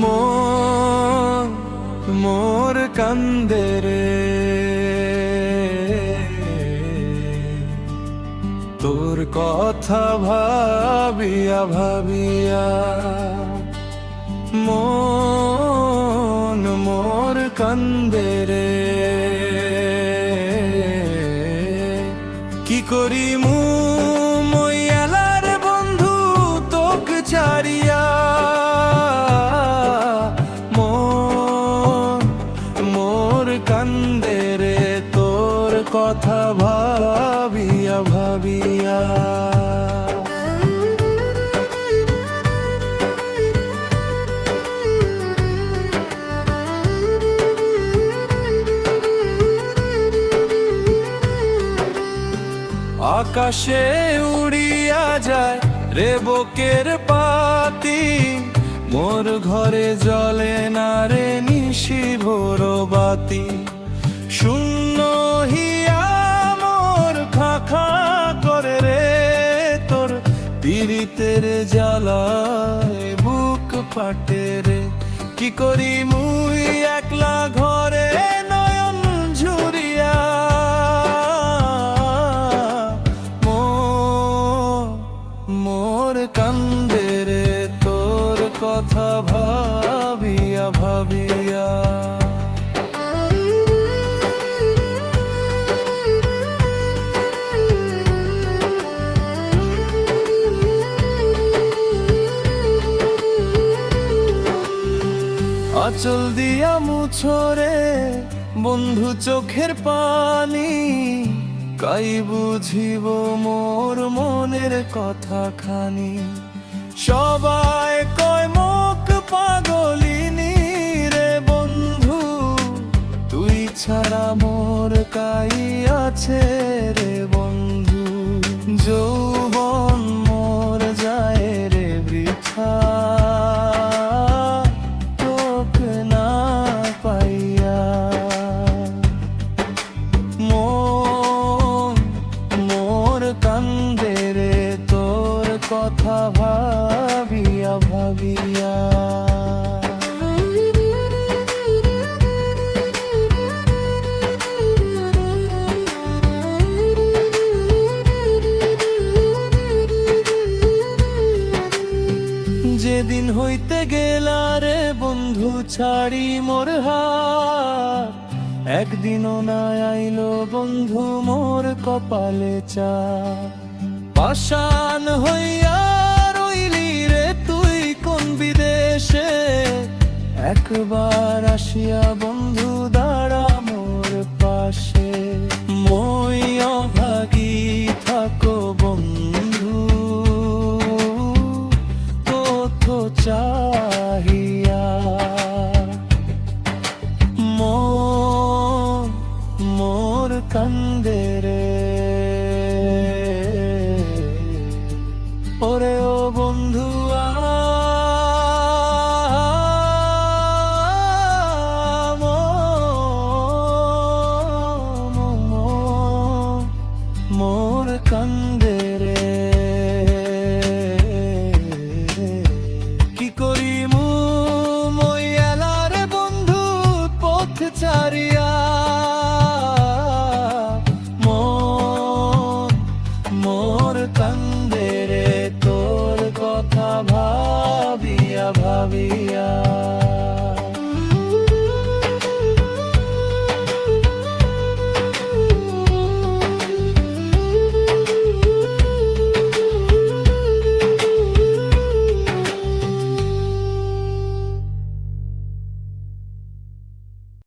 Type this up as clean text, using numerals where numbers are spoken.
মন মোর কান্দে রে, তোর কথা ভাবিয়া ভাবিয়া। মন মোর কান্দে রে, কি করি মইয়ালার বন্ধু তোক ছাড়িয়া। মন মোর কান্দে রে, তোর কথা ভাবিয়া ভাবিয়া। আকাশে উড়িয়া যায় রে বুকের পাতি, মোর ঘরে জ্বলে না রে নিশি ভোর বাতি। শূন্য হিয়া মোর খা খা করে রে, তোর পীড়িতের জ্বালায় বুক ফাটে রে। কি করি মুই একলা ঘরে নয়ন ঝুরিয়া। মোর কান্দে রে, তোর কথা ভাবিয়া ভাবিয়া। আঁচল দিয়া মুছরে বন্ধু চোখের পানি, কাই বুঝিব মোর মনের কথা খানি। সবাই কয় মুখ পাগলিনী রে বন্ধু, তুই ছাড়া মোর কাই আছে রে বন্ধু। যৌবন মোর যায় রে বৃথা, তোক না পাইয়া। কান্দে রে, তোর কথা ভাবিয়া ভাবিয়া। যেদিন হইতে গেলা রে বন্ধু ছাড়ি মোর হাত, একদিনও না আইলো বন্ধু মোর কপালে চাঁদ। পাষাণ হইয়া রইলি রে তুই কোন বিদেশে, একবার আসিয়া বন্ধু দাঁড়া মোর পাশে। মই অভাগী থাকো বন্ধু তোথ চাহিয়া। মোর কান্দে